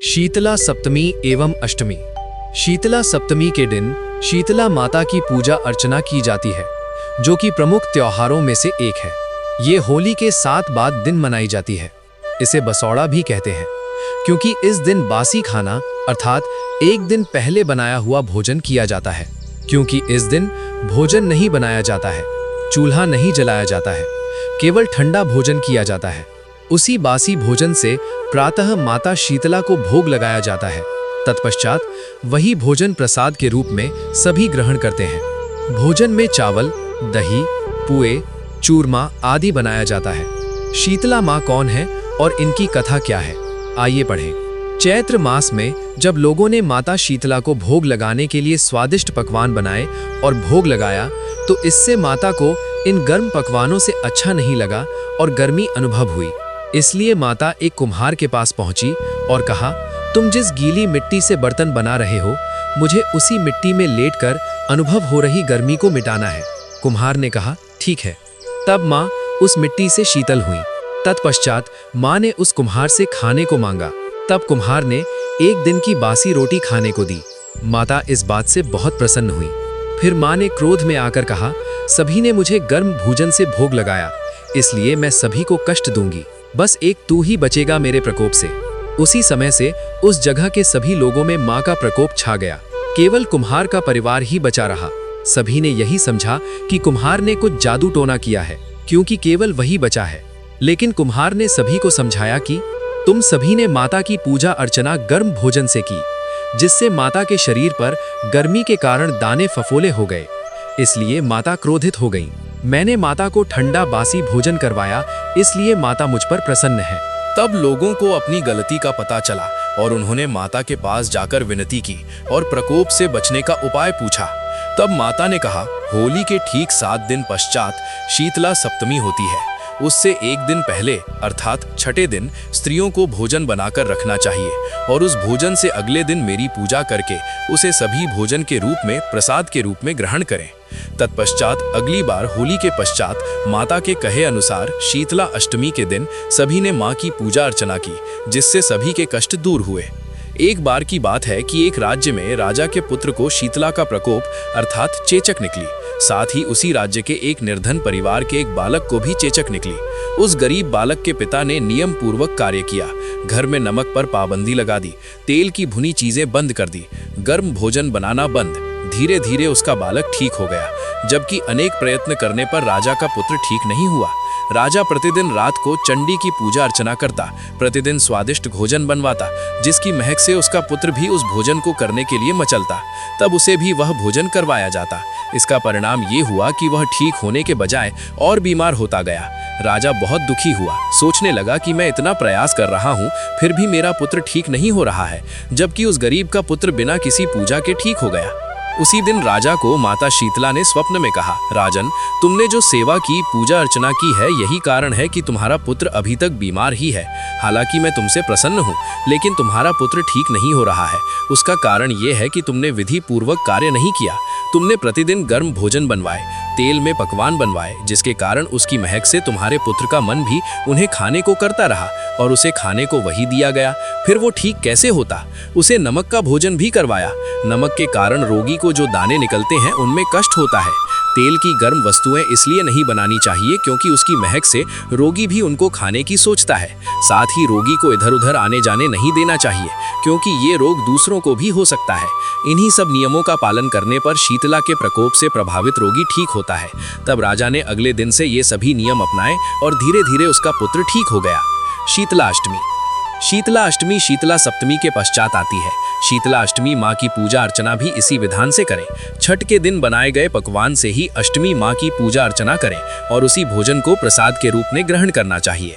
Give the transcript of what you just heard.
शीतला सप्तमी एवं अष्टमी। शीतला सप्तमी के दिन शीतला माता की पूजा अर्चना की जाती है, जो कि प्रमुख त्योहारों में से एक है। ये होली के 7 बाद दिन मनाई जाती है। इसे बसौड़ा भी कहते हैं, क्योंकि इस दिन बासी खाना अर्थात एक दिन पहले बनाया हुआ भोजन किया जाता है। क्योंकि इस दिन भोजन नहीं बनाया जाता है, चूल्हा नहीं जलाया जाता है, केवल ठंडा भोजन किया जाता है। उसी बासी भोजन से प्रातः माता शीतला को भोग लगाया जाता है। तत्पश्चात वही भोजन प्रसाद के रूप में सभी ग्रहण करते हैं। भोजन में चावल, दही, पुए, चूरमा आदि बनाया जाता है। शीतला माँ कौन है और इनकी कथा क्या है, आइए पढ़ें। चैत्र मास में जब लोगों ने माता शीतला को भोग लगाने के लिए स्वादिष्ट पकवान बनाए और भोग लगाया, तो इससे माता को इन गर्म पकवानों से अच्छा नहीं लगा और गर्मी अनुभव हुई। इसलिए माता एक कुम्हार के पास पहुंची और कहा, तुम जिस गीली मिट्टी से बर्तन बना रहे हो, मुझे उसी मिट्टी में लेटकर अनुभव हो रही गर्मी को मिटाना है। कुम्हार ने कहा, ठीक है। तब माँ उस मिट्टी से शीतल हुई। तत्पश्चात माँ ने उस कुम्हार से खाने को मांगा। तब कुम्हार ने एक दिन की बासी रोटी खाने को दी। माता इस बात से बहुत प्रसन्न हुई। फिर माँ ने क्रोध में आकर कहा, सभी ने मुझे गर्म भोजन से भोग लगाया, इसलिए मैं सभी को कष्ट दूंगी। बस एक तू ही बचेगा मेरे प्रकोप से। उसी समय से उस जगह के सभी लोगों में माँ का प्रकोप छा गया। केवल कुम्हार का परिवार ही बचा रहा। सभी ने यही समझा कि कुम्हार ने कुछ जादू टोना किया है, क्योंकि केवल वही बचा है। लेकिन कुम्हार ने सभी को समझाया कि तुम सभी ने माता की पूजा अर्चना गर्म भोजन से की, जिससे माता के शरीर पर गर्मी के कारण दाने फफोले हो गए, इसलिए माता क्रोधित हो गई। मैंने माता को ठंडा बासी भोजन करवाया, इसलिए माता मुझ पर प्रसन्न है। तब लोगों को अपनी गलती का पता चला और उन्होंने माता के पास जाकर विनती की और प्रकोप से बचने का उपाय पूछा। तब माता ने कहा, होली के ठीक 7 दिन पश्चात शीतला सप्तमी होती है। उससे एक दिन पहले अर्थात छठे दिन स्त्रियों को भोजन बनाकर रखना चाहिए और उस भोजन से अगले दिन मेरी पूजा करके उसे सभी भोजन के रूप में प्रसाद के रूप में ग्रहण करें। तत्पश्चात अगली बार होली के पश्चात माता के कहे अनुसार शीतला अष्टमी के दिन सभी ने माँ की पूजा अर्चना की, जिससे सभी के कष्ट दूर हुए। एक बार की बात है कि एक राज्य में राजा के पुत्र को शीतला का प्रकोप अर्थात चेचक निकली। साथ ही उसी राज्य के एक निर्धन परिवार के एक बालक को भी चेचक निकली। उस गरीब बालक के पिता ने नियम पूर्वक कार्य किया। घर में नमक पर पाबंदी लगा दी, तेल की भुनी चीजें बंद कर दी, गर्म भोजन बनाना बंद। धीरे धीरे उसका बालक ठीक हो गया, जबकि अनेक प्रयत्न करने पर राजा का पुत्र ठीक नहीं हुआ। राजा प्रतिदिन रात को चंडी की पूजा अर्चना करता, प्रतिदिन स्वादिष्ट भोजन बनवाता, जिसकी महक से उसका पुत्र भी उस भोजन को करने के लिए मचलता। तब उसे भी वह भोजन करवाया जाता। इसका परिणाम ये हुआ कि वह ठीक होने के बजाय और बीमार होता गया। राजा बहुत दुखी हुआ, सोचने लगा कि मैं इतना प्रयास कर रहा हूँ, फिर भी मेरा पुत्र ठीक नहीं हो रहा है, जबकि उस गरीब का पुत्र बिना किसी पूजा के ठीक हो गया। उसी दिन राजा को माता शीतला ने स्वप्न में कहा, राजन, तुमने जो सेवा की, पूजा अर्चना की है, यही कारण है कि तुम्हारा पुत्र अभी तक बीमार ही है। हालांकि मैं तुमसे प्रसन्न हूँ, लेकिन तुम्हारा पुत्र ठीक नहीं हो रहा है। उसका कारण ये है कि तुमने विधि पूर्वक कार्य नहीं किया। तुमने प्रतिदिन गर्म भोजन बनवाए, तेल में पकवान बनवाए, जिसके कारण उसकी महक से तुम्हारे पुत्र का मन भी उन्हें खाने को करता रहा और उसे खाने को वही दिया गया। फिर वो ठीक कैसे होता? उसे नमक का भोजन भी करवाया। नमक के कारण रोगी को जो दाने निकलते हैं, उनमें कष्ट होता है। तेल की गर्म वस्तुएं इसलिए नहीं बनानी चाहिए क्योंकि उसकी महक से रोगी भी उनको खाने की सोचता है। साथ ही रोगी को इधर उधर आने जाने नहीं देना चाहिए, क्योंकि ये रोग दूसरों को भी हो सकता है। इन्हीं सब नियमों का पालन करने पर शीतला के प्रकोप से प्रभावित रोगी ठीक होता है। तब राजा ने अगले दिन से ये सभी नियम अपनाए और धीरे धीरे उसका पुत्र ठीक हो गया। शीतला अष्टमी। शीतला अष्टमी शीतला सप्तमी के पश्चात आती है। शीतला अष्टमी माँ की पूजा अर्चना भी इसी विधान से करें। छठ के दिन बनाए गए पकवान से ही अष्टमी माँ की पूजा अर्चना करें और उसी भोजन को प्रसाद के रूप में ग्रहण करना चाहिए।